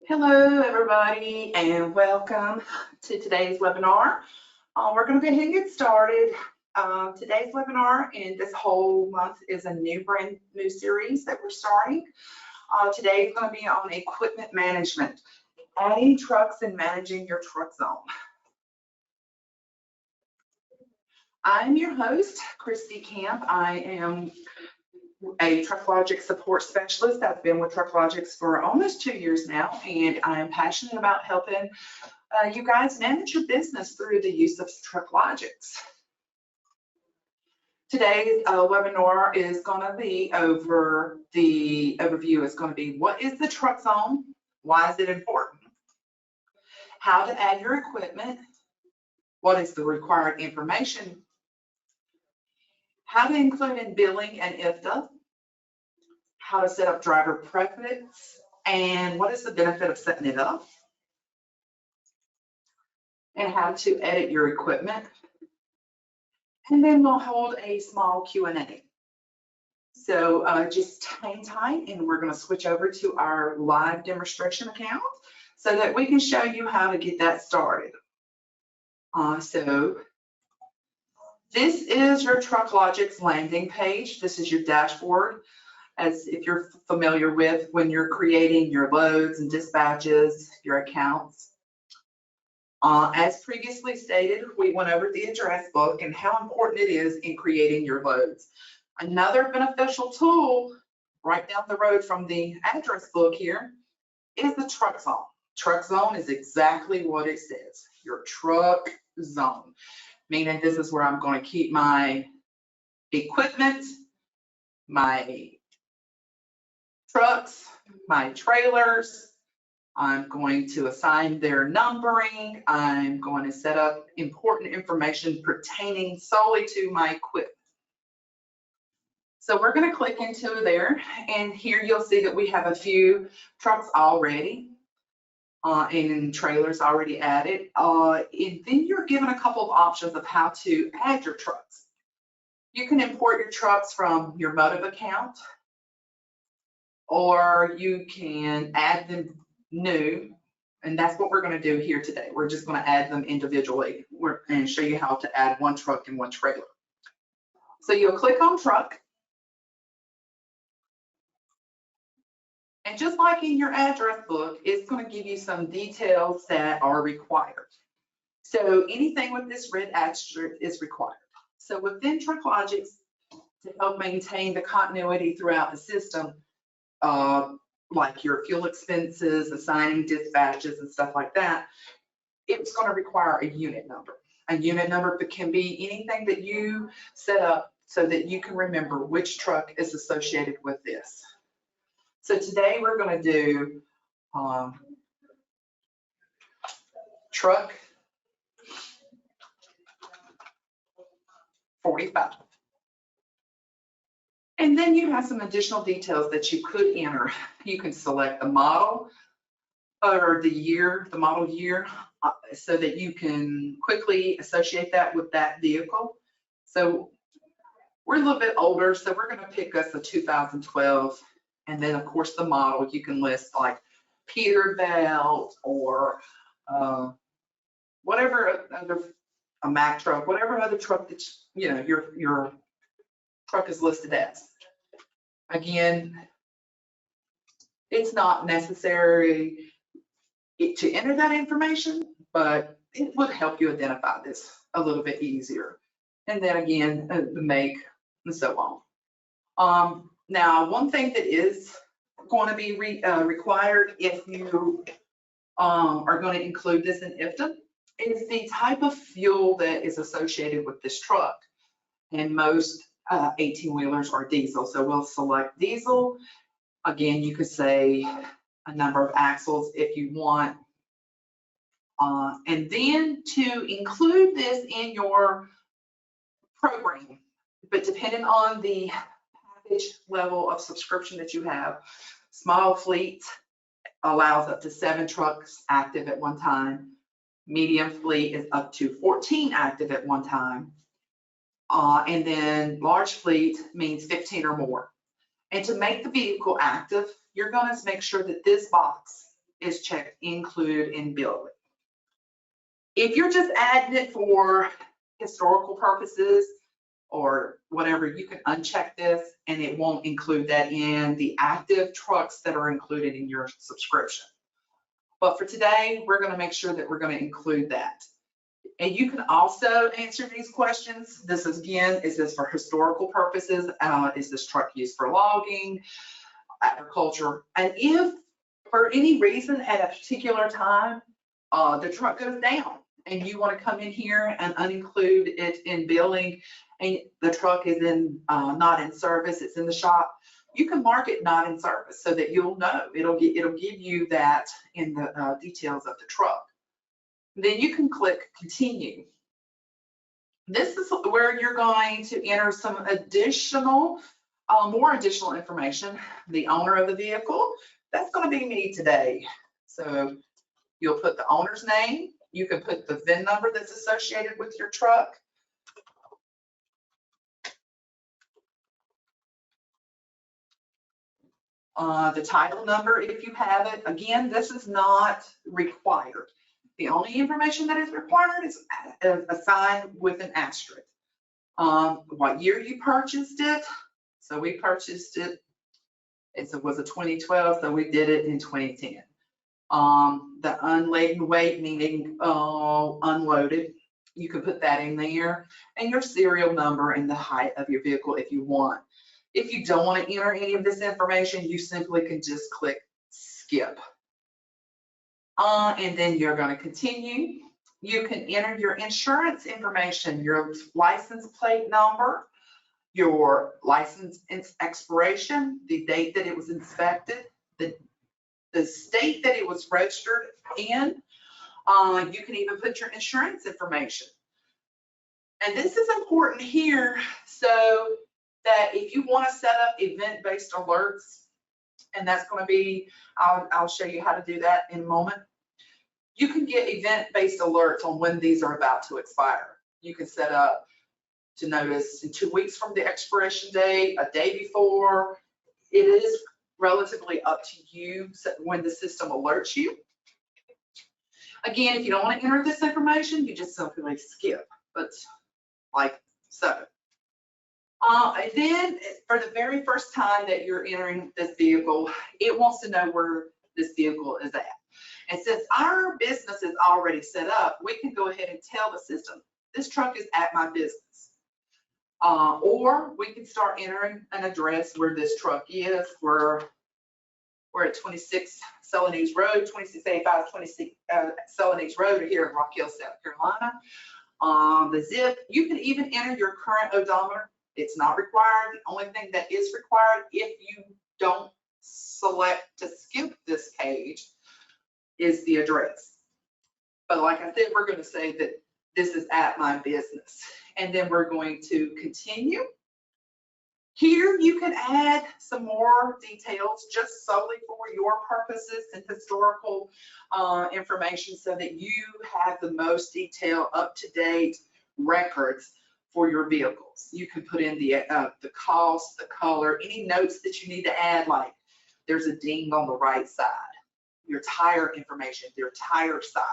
Hello, everybody, and welcome to today's webinar. We're going to go ahead and get started. Today's webinar and this whole month is a brand new series that we're starting. Today is going to be on equipment management, adding trucks and managing your truck zone. I'm your host, Christy Camp. I am a TruckLogics support specialist. I've been with TruckLogics for almost 2 years now, and I'm passionate about helping you guys manage your business through the use of TruckLogics. Today's webinar is going to be over the overview is going to be what is the truck zone, why is it important, how to add your equipment, what is the required information, how to include in billing and IFTA, how to set up driver preference, and what is the benefit of setting it up, and how to edit your equipment. And then we'll hold a small Q&A. So just hang tight, and we're going to switch over to our live demonstration account so that we can show you how to get that started. So this is your TruckLogics landing page. This is your dashboard, as if you're familiar with when you're creating your loads and dispatches, your accounts. As previously stated, we went over the address book and how important it is in creating your loads. Another beneficial tool right down the road from the address book here is the truck zone. Truck zone is exactly what it says, your truck zone, meaning this is where I'm going to keep my equipment, my trucks, my trailers. I'm going to assign their numbering. I'm going to set up important information pertaining solely to my equipment. So we're going to click into there, and here you'll see that we have a few trucks already and trailers already added. And then you're given a couple of options of how to add your trucks. You can import your trucks from your Motive account, or you can add them new, and that's what we're going to do here today. We're just going to add them individually and show you how to add one truck and one trailer. So you'll click on truck, and just like in your address book, it's going to give you some details that are required. So anything with this red asterisk is required. So within TruckLogics, to help maintain the continuity throughout the system, like your fuel expenses, assigning dispatches and stuff like that, it's going to require a unit number. A unit number can be anything that you set up so that you can remember which truck is associated with this. So today we're going to do truck 45. And then you have some additional details that you could enter. You can select the model or the year, the model year, so that you can quickly associate that with that vehicle. So we're a little bit older, so we're going to pick us a 2012. And then, of course, the model, you can list like Peterbilt or whatever other, a Mack truck, whatever other truck that, you know, your truck is listed as. Again, it's not necessary to enter that information, but it would help you identify this a little bit easier. And then again, the make and so on. Now, one thing that is going to be required if you are going to include this in IFTA is the type of fuel that is associated with this truck. And most 18-wheelers are diesel, so we'll select diesel. Again, you could say a number of axles if you want. And then to include this in your program, but depending on the package level of subscription that you have, small fleet allows up to 7 trucks active at one time. Medium fleet is up to 14 active at one time. And then large fleet means 15 or more. And to make the vehicle active, you're going to make sure that this box is checked include in billing. If you're just adding it for historical purposes or whatever, you can uncheck this and it won't include that in the active trucks that are included in your subscription. But for today, we're going to make sure that we're going to include that. And you can also answer these questions. This is, again, is this for historical purposes? Is this truck used for logging, agriculture? And if for any reason at a particular time, the truck goes down and you want to come in here and uninclude it in billing and the truck is not in service, it's in the shop, you can mark it not in service so that you'll know. It'll give you that in the details of the truck. Then you can click continue. This is where you're going to enter some additional, more additional information. The owner of the vehicle, that's going to be me today. So you'll put the owner's name. You can put the VIN number that's associated with your truck. The title number, if you have it. Again, this is not required. The only information that is required is assigned with an asterisk. What year you purchased it. So we purchased it, it was a 2012, so we did it in 2010. The unladen weight, meaning unloaded, you can put that in there, and your serial number and the height of your vehicle if you want. If you don't want to enter any of this information, you simply can just click skip. And then you're going to continue. You can enter your insurance information, your license plate number, your license expiration, the date that it was inspected, the state that it was registered in. You can even put your insurance information. And this is important here so that if you want to set up event-based alerts, and that's going to be, I'll show you how to do that in a moment. You can get event-based alerts on when these are about to expire. You can set up to notice in 2 weeks from the expiration date, a day before. It is relatively up to you when the system alerts you. Again, if you don't want to enter this information, you just simply skip, but like so. And then for the very first time that you're entering this vehicle, it wants to know where this vehicle is at. And since our business is already set up, we can go ahead and tell the system, this truck is at my business. Or we can start entering an address where this truck is. We're at 26 Celanese Road, 2685, 26 Celanese Road here in Rock Hill, South Carolina. The zip, you can even enter your current odometer. It's not required. The only thing that is required, if you don't select to skip this page, is the address. But like I said, we're going to say that this is at my business. And then we're going to continue. Here you can add some more details just solely for your purposes and historical information so that you have the most detailed, up-to-date records for your vehicles. You can put in the cost, the color, any notes that you need to add, like there's a ding on the right side, your tire information, your tire size.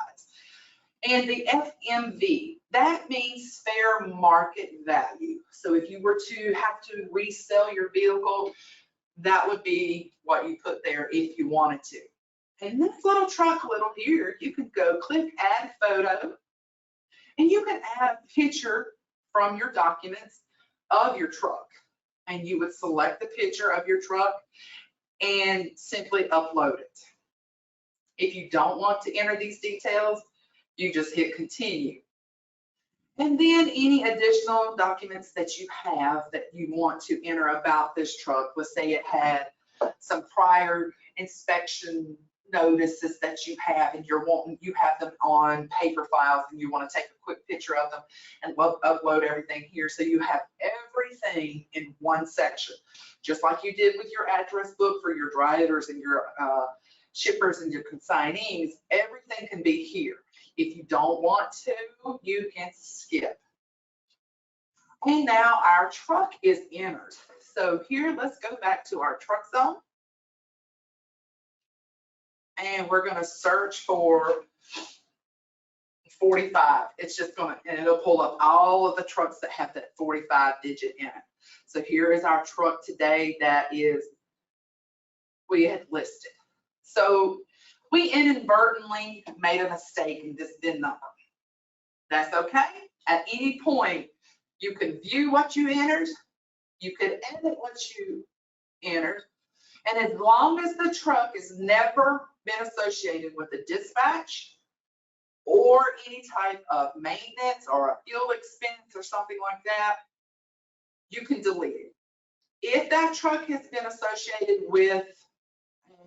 And the FMV, that means fair market value. So if you were to have to resell your vehicle, that would be what you put there if you wanted to. And this little truck little here, you could go click add photo, and you can add a picture from your documents of your truck. And you would select the picture of your truck and simply upload it. If you don't want to enter these details, you just hit continue. And then any additional documents that you have that you want to enter about this truck, let's say it had some prior inspection notices that you have and you have them on paper files and you want to take a quick picture of them and upload everything here. So you have everything in one section, just like you did with your address book for your drivers and your shippers and your consignees. Everything can be here. If you don't want to, you can skip. And now our truck is entered. So here, let's go back to our truck zone. and we're gonna search for 45. It's just gonna, and it'll pull up all of the trucks that have that 45 digit in it. So here is our truck today that we had listed. So we inadvertently made a mistake in this VIN number. That's okay. At any point, you can view what you entered, you could edit what you entered, and as long as the truck has never been associated with a dispatch or any type of maintenance or a fuel expense or something like that, you can delete it. If that truck has been associated with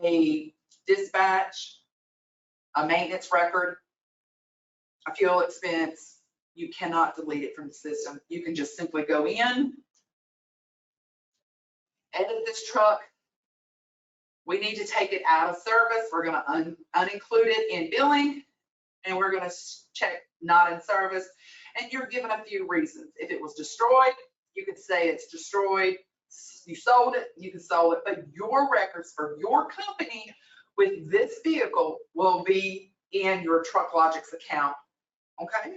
a dispatch, a maintenance record, a fuel expense, you cannot delete it from the system. You can just simply go in, edit this truck. We need to take it out of service. We're going to uninclude it in billing, and we're going to check not in service. And you're given a few reasons. If it was destroyed, you could say it's destroyed. You sold it, you can sell it, but your records for your company with this vehicle will be in your TruckLogics account, okay?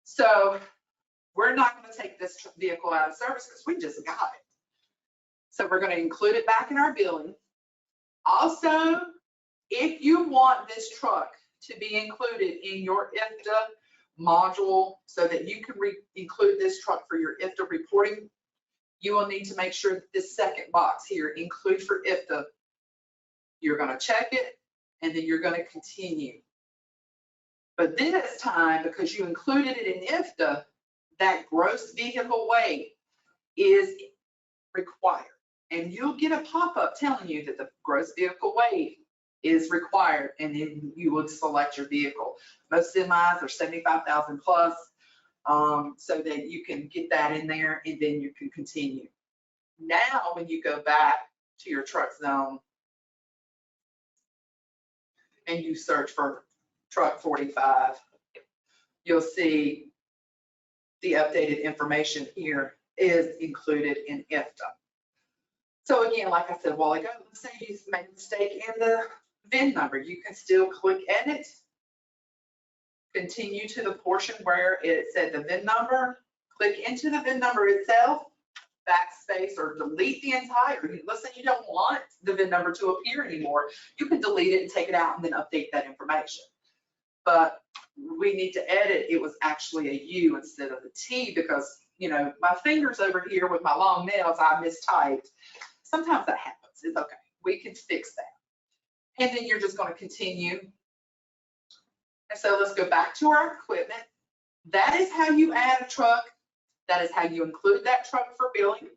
So we're not going to take this vehicle out of service because we just got it. So we're going to include it back in our billing. Also, if you want this truck to be included in your IFTA module so that you can include this truck for your IFTA reporting, you will need to make sure that this second box here, include for IFTA, you're going to check it and then you're going to continue. But this time, because you included it in IFTA, that gross vehicle weight is required. And you'll get a pop-up telling you that the gross vehicle weight is required, and then you would select your vehicle. Most semis are 75,000 plus, so that you can get that in there and then you can continue. Now, when you go back to your truck zone and you search for truck 45, you'll see the updated information here is included in IFTA. So again, like I said a while ago, let's say you made a mistake in the VIN number. You can still click edit, continue to the portion where it said the VIN number, click into the VIN number itself, backspace or delete the entire. Let's say you don't want the VIN number to appear anymore. You can delete it and take it out and then update that information. But we need to edit, it was actually a U instead of a T because, you know, my fingers over here with my long nails, I mistyped. Sometimes that happens, it's okay. We can fix that. And then you're just going to continue. And so let's go back to our equipment. That is how you add a truck. That is how you include that truck for billing.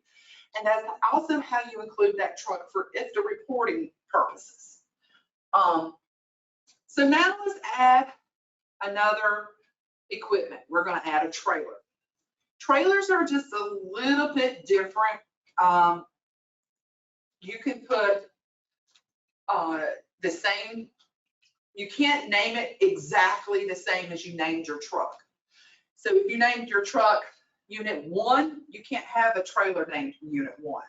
And that's also how you include that truck for IFTA reporting purposes. So now let's add another equipment. We're going to add a trailer. Trailers are just a little bit different. You can put the same, you can't name it exactly the same as you named your truck. So if you named your truck Unit 1, you can't have a trailer named Unit 1.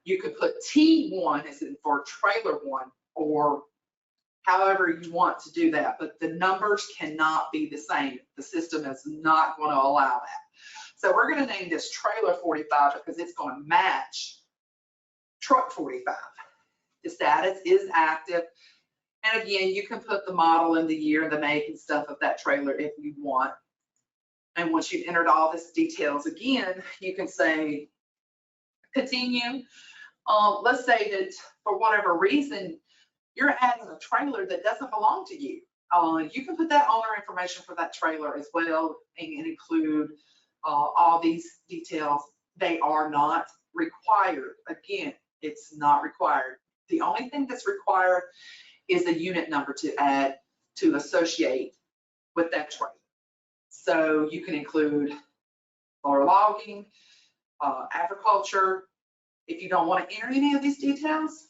You could put T1 as in for trailer 1 or however you want to do that, but the numbers cannot be the same. The system is not going to allow that. So we're going to name this trailer 45 because it's going to match truck 45. The status is active. And again, you can put the model and the year and the make and stuff of that trailer if you want. And once you've entered all this details again, you can say continue. Let's say that for whatever reason, you're adding a trailer that doesn't belong to you. You can put that owner information for that trailer as well and include all these details. They are not required. Again, it's not required. The only thing that's required is a unit number to add to associate with that trailer. So you can include lower logging, agriculture. If you don't want to enter any of these details,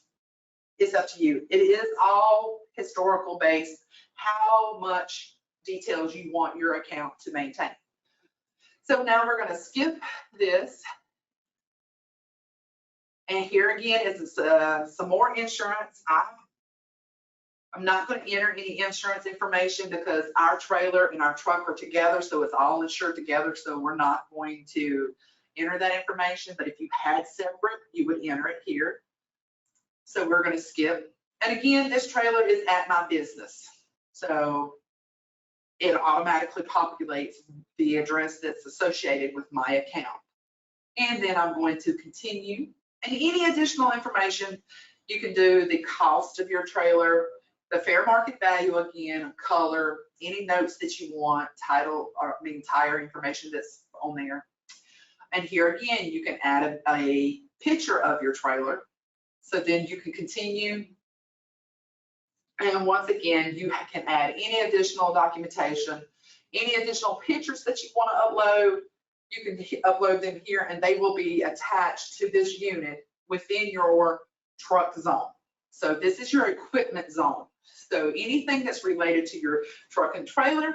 it's up to you. It is all historical based, how much details you want your account to maintain. So now we're going to skip this. And here again is some more insurance. I I'm not going to enter any insurance information because our trailer and our truck are together, so it's all insured together, so we're not going to enter that information. But if you had separate, you would enter it here. So we're going to skip. And again, this trailer is at my business, so it automatically populates the address that's associated with my account. And then I'm going to continue. And any additional information, you can do the cost of your trailer, the fair market value again, color, any notes that you want, title, or tire information that's on there. And here again, you can add a picture of your trailer. So then you can continue. And once again, you can add any additional documentation, any additional pictures that you want to upload. You can upload them here and they will be attached to this unit within your truck zone. So this is your equipment zone. So anything that's related to your truck and trailer,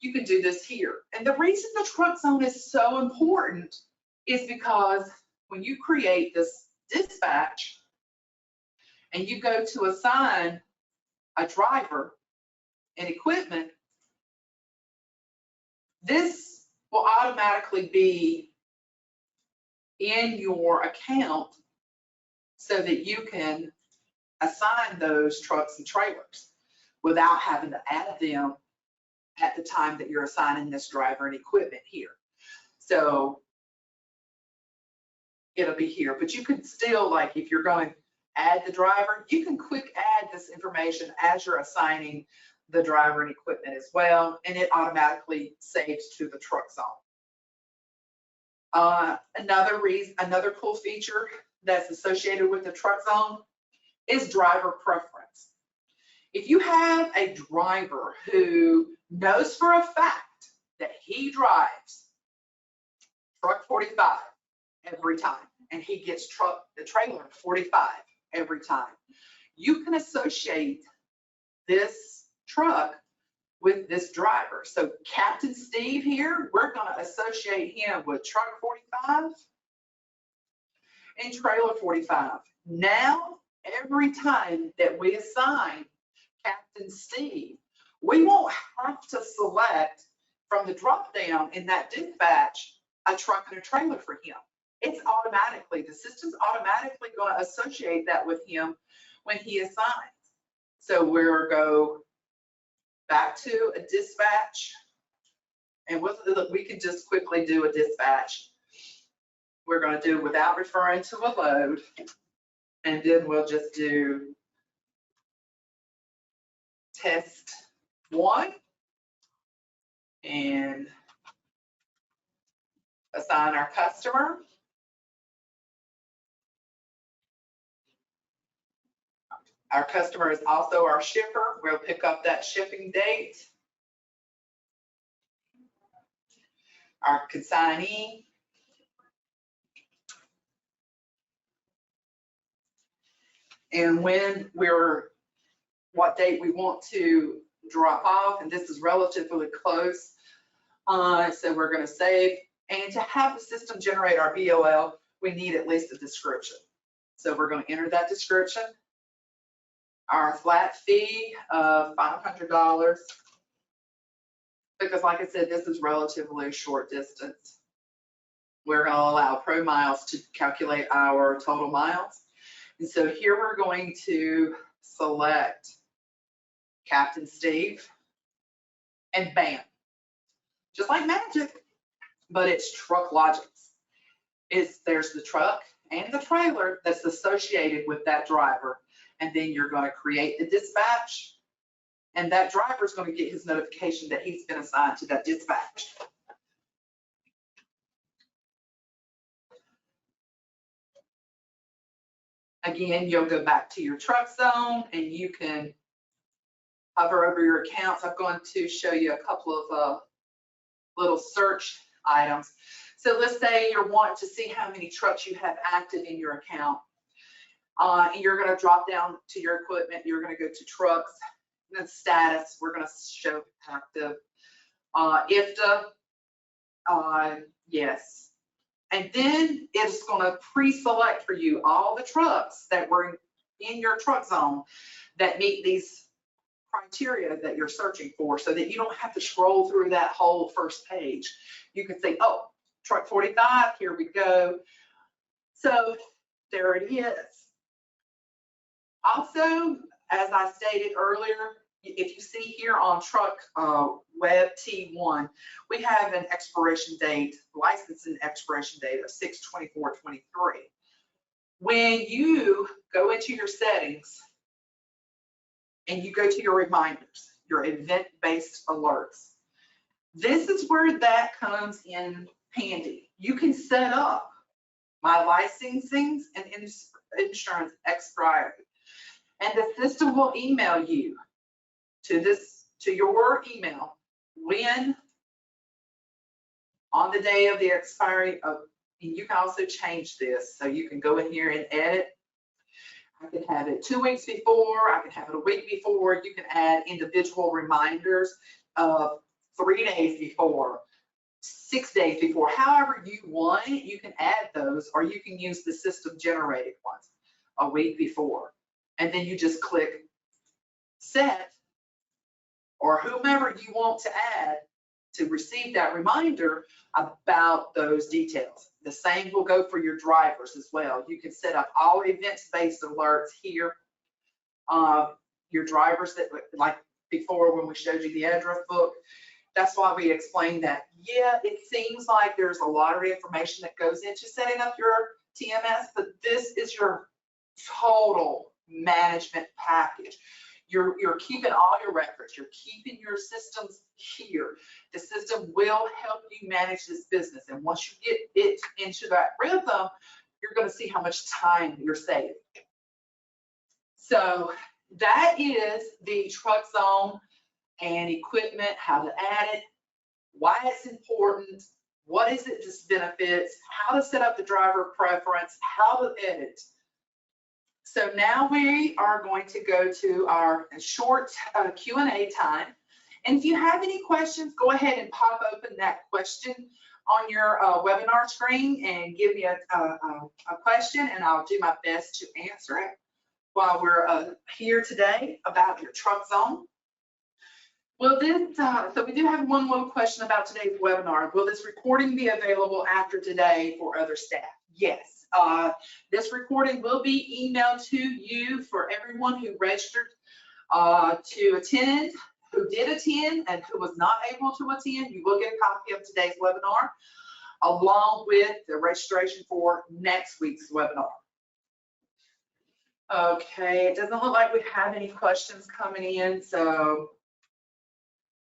you can do this here. And the reason the truck zone is so important is because when you create this dispatch and you go to assign a driver and equipment, this will automatically be in your account so that you can assign those trucks and trailers without having to add them at the time that you're assigning this driver and equipment here. So it'll be here, but you can still, like if you're going to add the driver, you can quick add this information as you're assigning the driver and equipment as well, and it automatically saves to the truck zone. Another cool feature that's associated with the truck zone is driver preference. If you have a driver who knows for a fact that he drives truck 45 every time, and he gets the trailer 45 every time, you can associate this truck with this driver. So Captain Steve here, we're going to associate him with truck 45 and trailer 45. Now, every time that we assign Captain Steve, we won't have to select from the drop down in that dispatch a truck and a trailer for him. It's automatically, the system's automatically going to associate that with him when he assigns. So we'll go back to a dispatch, and we can just quickly do a dispatch. We're going to do without referring to a load, and then we'll just do test 1 and assign our customer. Our customer is also our shipper. We'll pick up that shipping date. Our consignee. And what date we want to drop off, and this is relatively close. So we're going to save. And to have the system generate our BOL, we need at least a description. So we're going to enter that description. Our flat fee of $500, because like I said, this is relatively a short distance. We're going to allow Pro Miles to calculate our total miles. And so here we're going to select Captain Steve, and bam, just like magic, but it's TruckLogics. There's the truck and the trailer that's associated with that driver. And then you're going to create the dispatch, and that driver is going to get his notification that he's been assigned to that dispatch. Again, you'll go back to your truck zone and you can hover over your accounts. I'm going to show you a couple of little search items. So let's say you're wanting to see how many trucks you have active in your account. And you're going to drop down to your equipment. You're going to go to trucks, and then status. We're going to show active. IFTA, yes. And then it's going to pre-select for you all the trucks that were in your truck zone that meet these criteria that you're searching for so that you don't have to scroll through that whole first page. You can say, oh, truck 45, here we go. So there it is. Also, as I stated earlier, if you see here on Truck Web T1, we have an expiration date, licensing expiration date of 6/24/23. When you go into your settings and you go to your reminders, your event-based alerts, this is where that comes in handy. You can set up my licensing and insurance expiry, and the system will email you to your email when on the day of the expiry of, and you can also change this. So you can go in here and edit. I can have it 2 weeks before, I can have it a week before. You can add individual reminders of 3 days before, 6 days before, however you want it, you can add those, or you can use the system generated ones a week before. And then you just click set, or whomever you want to add to receive that reminder about those details. The same will go for your drivers as well. You can set up all events-based alerts here. Your drivers that, like before when we showed you the address book, that's why we explained that. Yeah, it seems like there's a lot of information that goes into setting up your TMS, but this is your total management package. You're keeping all your records, you're keeping your systems here. The system will help you manage this business. And once you get it into that rhythm, you're going to see how much time you're saving. So that is the truck zone and equipment, how to add it, why it's important, what is its benefits, how to set up the driver preference, how to edit. So now we are going to go to our short Q&A time. And if you have any questions, go ahead and pop open that question on your webinar screen and give me a question, and I'll do my best to answer it while we're here today about your truck zone. Will this, so we do have one little question about today's webinar. Will this recording be available after today for other staff? Yes. This recording will be emailed to you for everyone who registered to attend, who did attend, and who was not able to attend. You will get a copy of today's webinar along with the registration for next week's webinar. Okay, it doesn't look like we have any questions coming in, so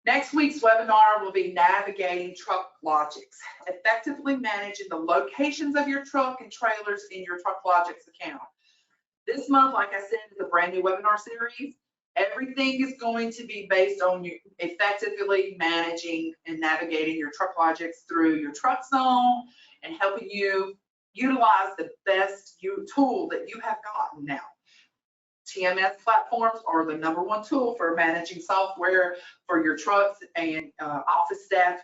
next week's webinar will be navigating TruckLogics, effectively managing the locations of your truck and trailers in your TruckLogics account. This month, like I said, is a brand new webinar series. Everything is going to be based on you effectively managing and navigating your TruckLogics through your truck zone and helping you utilize the best tool that you have gotten now. TMS platforms are the #1 tool for managing software for your trucks and office staff.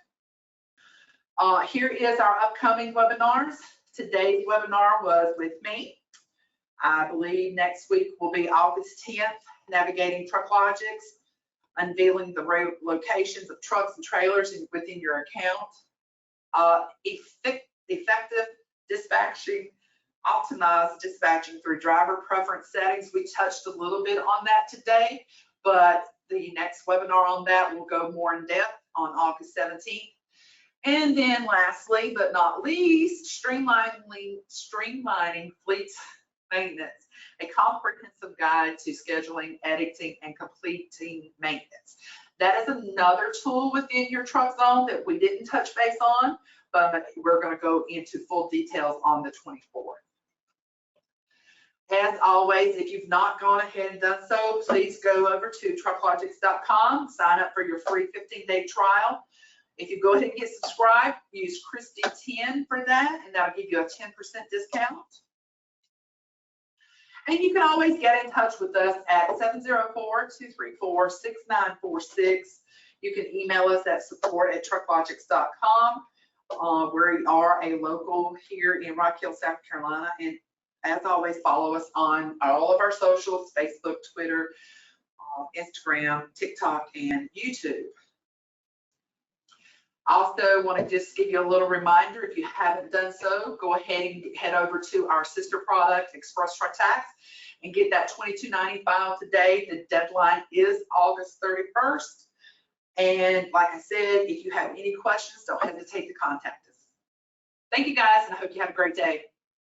Here is our upcoming webinars. Today's webinar was with me. I believe next week will be August 10th, navigating TruckLogics, unveiling the locations of trucks and trailers within your account. Effective dispatching, optimized dispatching through driver preference settings. We touched a little bit on that today, but the next webinar on that will go more in depth on August 17th. And then lastly, but not least, streamlining fleet maintenance, a comprehensive guide to scheduling, editing, and completing maintenance. That is another tool within your truck zone that we didn't touch base on, but we're going to go into full details on the 24th. As always, if you've not gone ahead and done so, please go over to TruckLogics.com, sign up for your free 15-day trial. If you go ahead and get subscribed, use Christy10 for that, and that'll give you a 10% discount. And you can always get in touch with us at 704-234-6946. You can email us at support@TruckLogics.com. We are a local here in Rock Hill, South Carolina, and as always, follow us on all of our socials, Facebook, Twitter, Instagram, TikTok, and YouTube. Also want to just give you a little reminder, if you haven't done so, go ahead and head over to our sister product, Express Truck Tax, and get that $22.90 filed today. The deadline is August 31st. And like I said, if you have any questions, don't hesitate to contact us. Thank you guys, and I hope you have a great day.